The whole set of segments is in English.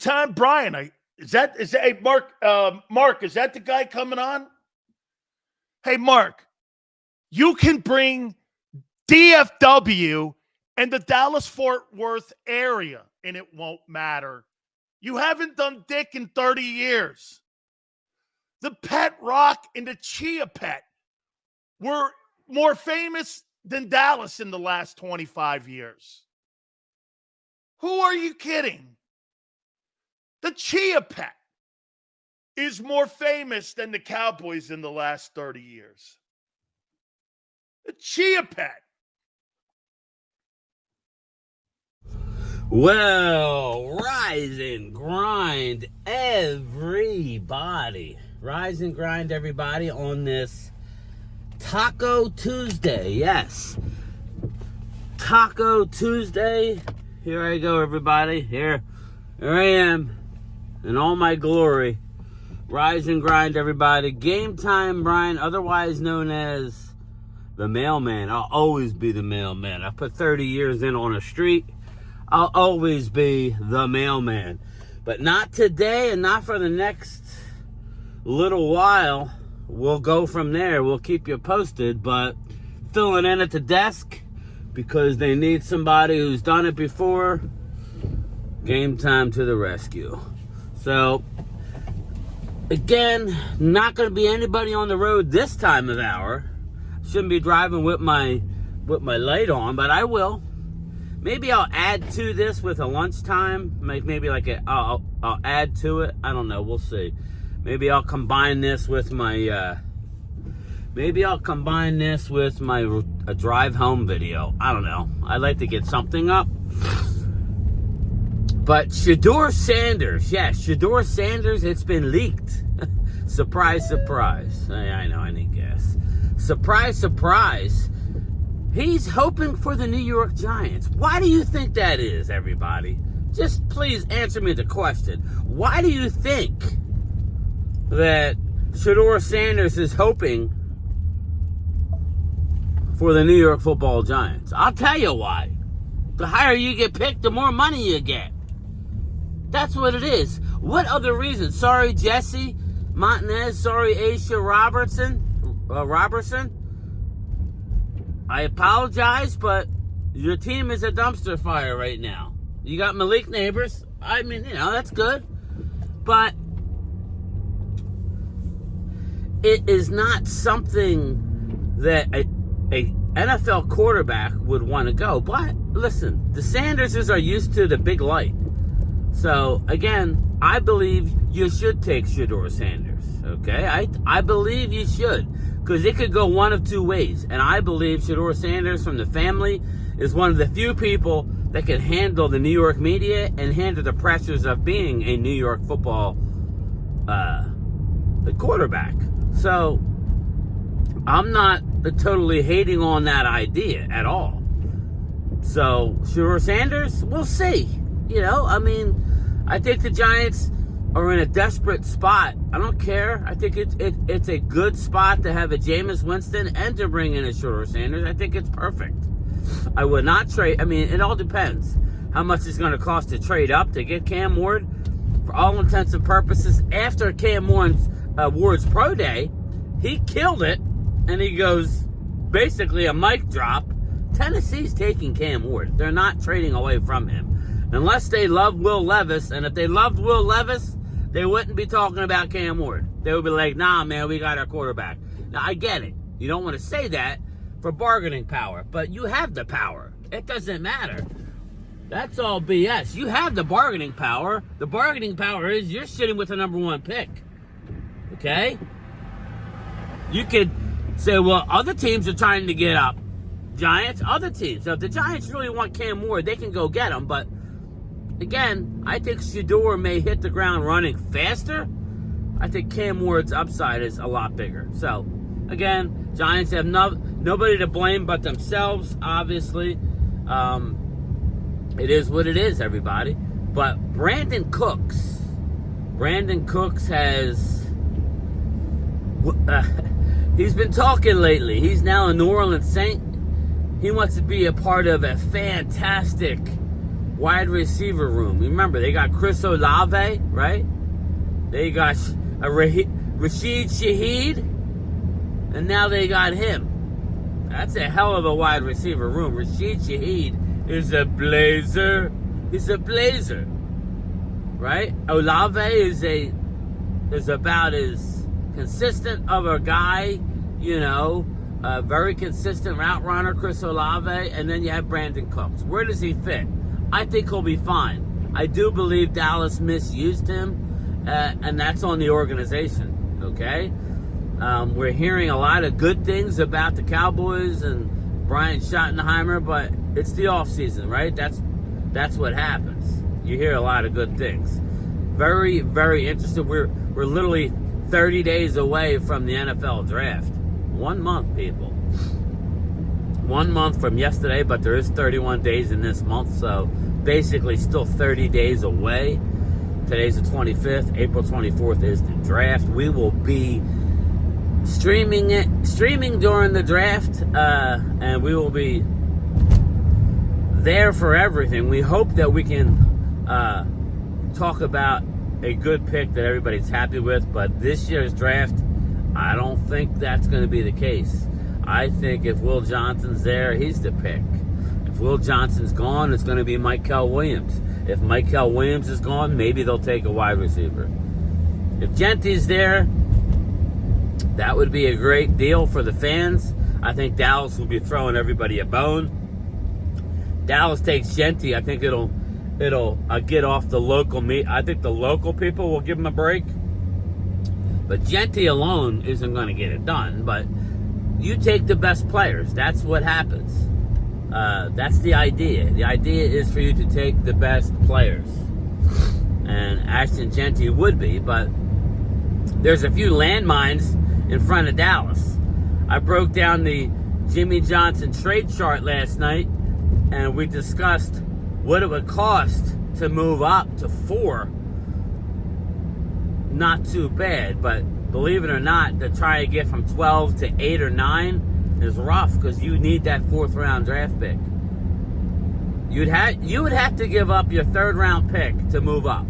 Time Brian. Hey, Mark, is that the guy coming on? Hey, Mark, you can bring DFW and the Dallas-Fort Worth area, and it won't matter. You haven't done dick in 30 years. The Pet Rock and the Chia Pet were more famous than Dallas in the last 25 years. Who are you kidding? The Chia Pet is more famous than the Cowboys in the last 30 years. The Chia Pet. Well, rise and grind, everybody. Rise and grind, everybody, on this Taco Tuesday. Yes. Taco Tuesday. Here I go, everybody. Here I am in all my glory. Rise and grind, everybody. Game Time Brian, otherwise known as the mailman. I'll always be the mailman. I put 30 years in on a street. I'll always be the mailman. But not today and not for the next little while. We'll go from there. We'll keep you posted. But filling in at the desk because they need somebody who's done it before. Game time to the rescue. So, again, not going to be anybody on the road this time of hour. Shouldn't be driving with my light on, but I will. Maybe I'll add to this with a lunchtime. Maybe I'll add to it. I don't know. We'll see. Maybe I'll combine this with my a drive home video. I don't know. I'd like to get something up. But Shedeur Sanders, yes, Shedeur Sanders, it's been leaked. Surprise, surprise. I know, I need gas. Surprise, surprise. He's hoping for the New York Giants. Why do you think that is, everybody? Just please answer me the question. Why do you think that Shedeur Sanders is hoping for the New York Football Giants? I'll tell you why. The higher you get picked, the more money you get. That's what it is. What other reason? Sorry, Jesse Montanez. Sorry, Aisha Robertson. I apologize, but your team is a dumpster fire right now. You got Malik Neighbors. I mean, that's good. But it is not something that a NFL quarterback would want to go. But listen, the Sanderses are used to the big light. So, again, I believe you should take Shedeur Sanders, okay? I believe you should, because it could go one of two ways. And I believe Shedeur Sanders from the family is one of the few people that can handle the New York media and handle the pressures of being a New York football the quarterback. So, I'm not totally hating on that idea at all. So, Shedeur Sanders, we'll see. I think the Giants are in a desperate spot. I don't care. I think it's a good spot to have a Jameis Winston and to bring in a Shedeur Sanders. I think it's perfect. I would not trade. I mean, it all depends how much it's going to cost to trade up to get Cam Ward. For all intents and purposes, after Cam Ward's pro day, he killed it, and he goes basically a mic drop. Tennessee's taking Cam Ward. They're not trading away from him. Unless they love Will Levis, and if they loved Will Levis, they wouldn't be talking about Cam Ward. They would be like, nah, man, we got our quarterback. Now, I get it. You don't want to say that for bargaining power, but you have the power. It doesn't matter. That's all BS. You have the bargaining power. The bargaining power is you're sitting with the number one pick. Okay? You could say, well, other teams are trying to get up. Giants, other teams. So if the Giants really want Cam Ward, they can go get him, but again, I think Shedeur may hit the ground running faster. I think Cam Ward's upside is a lot bigger. So, again, Giants have nobody to blame but themselves, obviously. It is what it is, everybody. But Brandon Cooks has... he's been talking lately. He's now a New Orleans Saint. He wants to be a part of a fantastic wide receiver room. Remember, they got Chris Olave, right? They got Rashid Shaheed, and now they got him. That's a hell of a wide receiver room. Rashid Shaheed is a blazer. He's a blazer, right? Olave is about as consistent of a guy, very consistent route runner, Chris Olave, and then you have Brandon Cooks. Where does he fit? I think he'll be fine. I do believe Dallas misused him, and that's on the organization, okay? We're hearing a lot of good things about the Cowboys and Brian Schottenheimer, but it's the offseason, right? That's what happens. You hear a lot of good things. Very, very interested. We're literally 30 days away from the NFL draft. 1 month, people. 1 month from yesterday, but there is 31 days in this month, so basically still 30 days away. Today's the 25th. April 24th is the draft. We will be streaming during the draft, and we will be there for everything. We hope that we can talk about a good pick that everybody's happy with, but this year's draft, I don't think that's going to be the case. I think if Will Johnson's there, he's the pick. If Will Johnson's gone, it's going to be Mykel Williams. If Mykel Williams is gone, maybe they'll take a wide receiver. If jeanty's there, that would be a great deal for the fans. I think Dallas will be throwing everybody a bone. Dallas takes jeanty. I think it'll get off the local meat. I think the local people will give him a break. But jeanty alone isn't going to get it done. But you take the best players. That's what happens. That's the idea. The idea is for you to take the best players. And Ashton Jeanty would be, but there's a few landmines in front of Dallas. I broke down the Jimmy Johnson trade chart last night, and we discussed what it would cost to move up to 4. Not too bad, but believe it or not, to try to get from 12 to 8 or 9 is rough because you need that 4th round draft pick. You would have to give up your 3rd round pick to move up.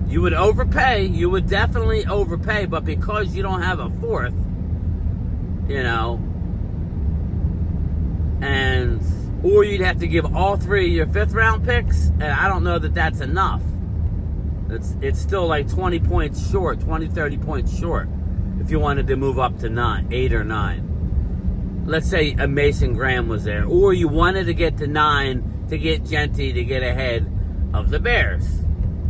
You would overpay. You would definitely overpay, but because you don't have a 4th, or you'd have to give all 3 of your 5th round picks, and I don't know that that's enough. It's still like 20 points short, 20, 30 points short if you wanted to move up to 8 or 9. Let's say a Mason Graham was there, or you wanted to get to 9 to get jeanty to get ahead of the Bears.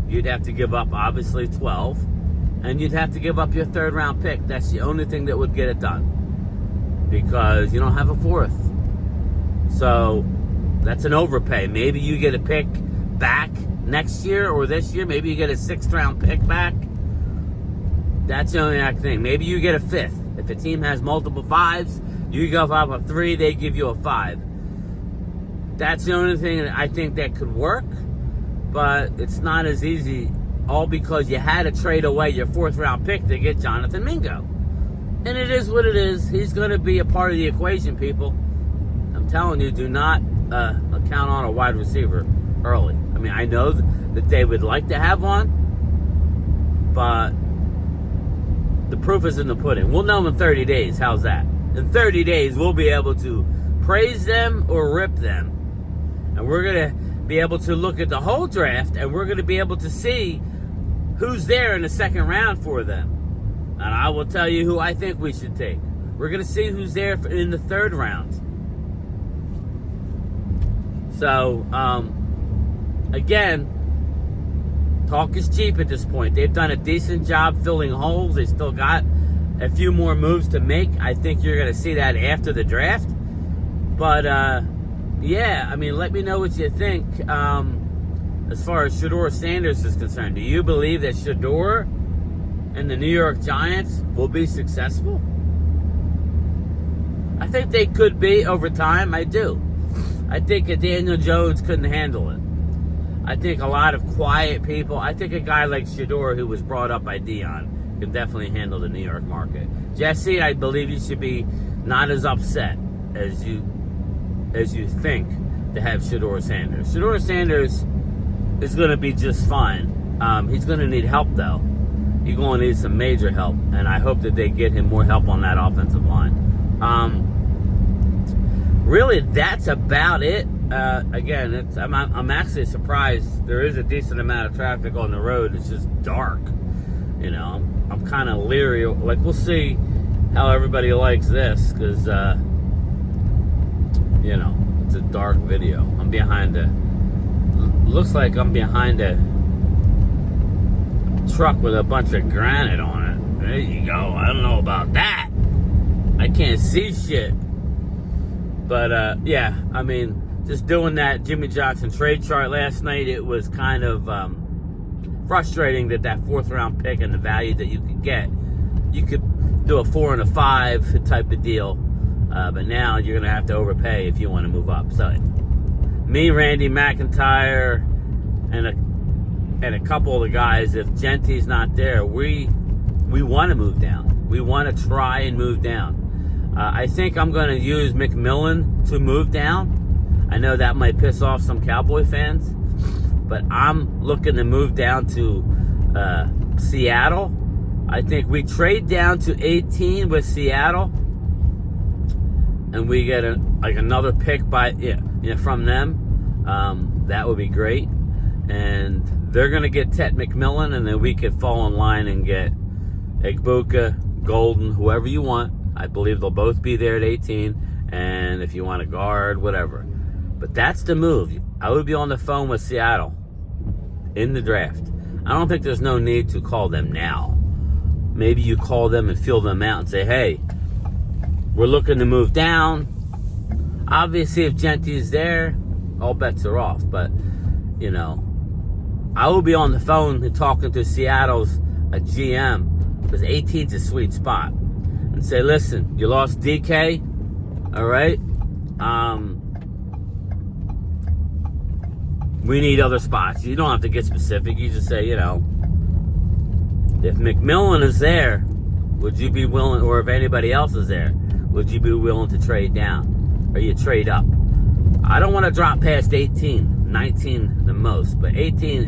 You'd have to give up, obviously, 12, and you'd have to give up your 3rd round pick. That's the only thing that would get it done because you don't have a 4th. So that's an overpay. Maybe you get a pick back next year or this year. Maybe you get a 6th round pick back. That's the only thing. Maybe you get a 5th. If a team has multiple 5s, you go up a 3, they give you a 5. That's the only thing that I think that could work, but it's not as easy, all because you had to trade away your 4th round pick to get Jonathan Mingo. And it is what it is. He's going to be a part of the equation, people. I'm telling you, do not count on a wide receiver early. I mean, I know that they would like to have one, but the proof is in the pudding. We'll know in 30 days. How's that? In 30 days, we'll be able to praise them or rip them. And we're going to be able to look at the whole draft, and we're going to be able to see who's there in the 2nd round for them. And I will tell you who I think we should take. We're going to see who's there in the 3rd round. So, again, talk is cheap at this point. They've done a decent job filling holes. They still got a few more moves to make. I think you're going to see that after the draft. But, yeah, I mean, let me know what you think as far as Shedeur Sanders is concerned. Do you believe that Shedeur and the New York Giants will be successful? I think they could be over time. I do. I think that Daniel Jones couldn't handle it. I think a lot of quiet people, I think a guy like Shedeur, who was brought up by Dion, can definitely handle the New York market. Jesse, I believe you should be not as upset as you think to have Shedeur Sanders. Shedeur Sanders is going to be just fine. He's going to need help, though. He's going to need some major help, and I hope that they get him more help on that offensive line. Really, that's about it. Again, I'm actually surprised. There is a decent amount of traffic on the road. It's just dark. You know, I'm kind of leery. Like, we'll see how everybody likes this, because, you know, it's a dark video. I'm behind looks like I'm behind a truck with a bunch of granite on it. There you go. I don't know about that. I can't see shit. But, yeah, I mean, just doing that Jimmy Johnson trade chart last night, it was kind of frustrating that fourth round pick and the value that you could get. You could do a 4 and a 5 type of deal, but now you're going to have to overpay if you want to move up. So, me, Randy McIntyre, and a couple of the guys, if Jeanty's not there, we want to move down. We want to try and move down. I think I'm going to use McMillan to move down. I know that might piss off some Cowboy fans, but I'm looking to move down to Seattle. I think we trade down to 18 with Seattle, and we get another pick from them. That would be great. And they're going to get Tet McMillan, and then we could fall in line and get Egbuka, Golden, whoever you want. I believe they'll both be there at 18, and if you want a guard, whatever. But that's the move. I would be on the phone with Seattle in the draft. I don't think there's no need to call them now. Maybe you call them and feel them out and say, hey, we're looking to move down. Obviously, if Jeanty's there, all bets are off. But, you know, I will be on the phone and talking to Seattle's GM, because 18's a sweet spot, and say, listen, you lost DK, all right? We need other spots. You don't have to get specific. You just say, you know, if McMillan is there, would you be willing, or if anybody else is there, would you be willing to trade down, or you trade up? I don't want to drop past 18, 19 the most, but 18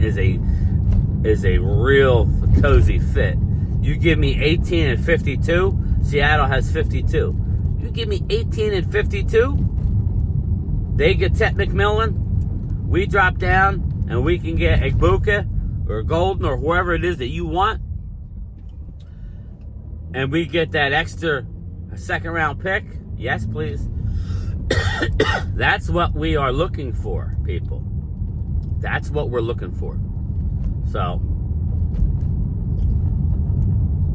is a real cozy fit. You give me 18 and 52, Seattle has 52. You give me 18 and 52, they get Tet McMillan, we drop down, and we can get Egbuka or Golden or whoever it is that you want, and we get that extra second round pick. Yes, please. That's what we are looking for, people. That's what we're looking for. So,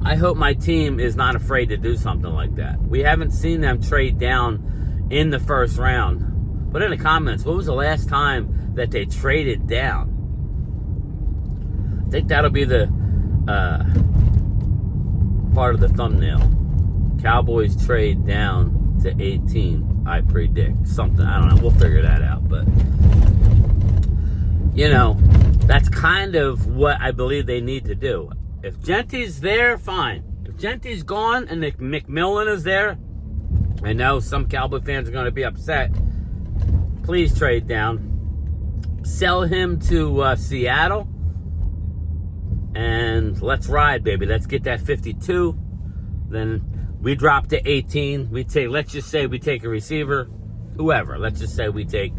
I hope my team is not afraid to do something like that. We haven't seen them trade down in the first round. Put in the comments, what was the last time that they traded down? I think that'll be the part of the thumbnail. Cowboys trade down to 18, I predict. Something, I don't know, we'll figure that out. But, you know, that's kind of what I believe they need to do. If Jeanty's there, fine. If Jeanty's gone and McMillan is there, I know some Cowboy fans are going to be upset. Please trade down. Sell him to Seattle. And let's ride, baby. Let's get that 52. Then we drop to 18. Let's just say we take a receiver. Whoever. Let's just say we take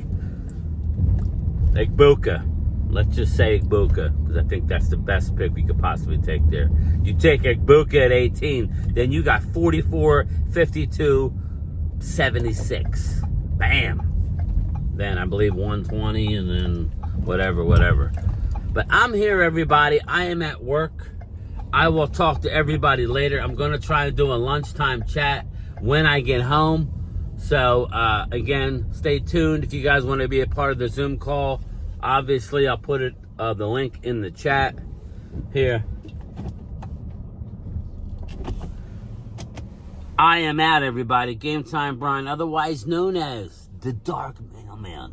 Egbuka. Let's just say Egbuka, because I think that's the best pick we could possibly take there. You take Egbuka at 18, then you got 44, 52, 76. Bam. Then I believe 120, and then whatever. But I'm here, everybody. I am at work. I will talk to everybody later. I'm going to try to do a lunchtime chat when I get home. So, again, stay tuned. If you guys want to be a part of the Zoom call, obviously, I'll put the link in the chat here. I am out, everybody. Game Time Brian, otherwise known as the Dark Mailman.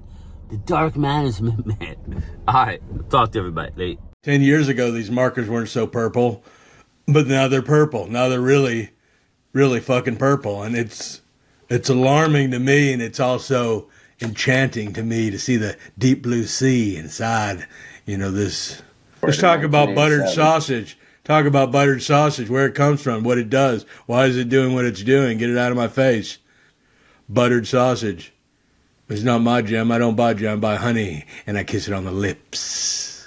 The Dark Management Man. All right, talk to everybody. Late. 10 years ago, these markers weren't so purple, but now they're purple. Now they're really, really fucking purple. And it's alarming to me, and it's also enchanting to me to see the deep blue sea inside, this. Let's talk about buttered sausage. Talk about buttered sausage, where it comes from, what it does. Why is it doing what it's doing? Get it out of my face. Buttered sausage. It's not my jam. I don't buy jam. I buy honey, and I kiss it on the lips.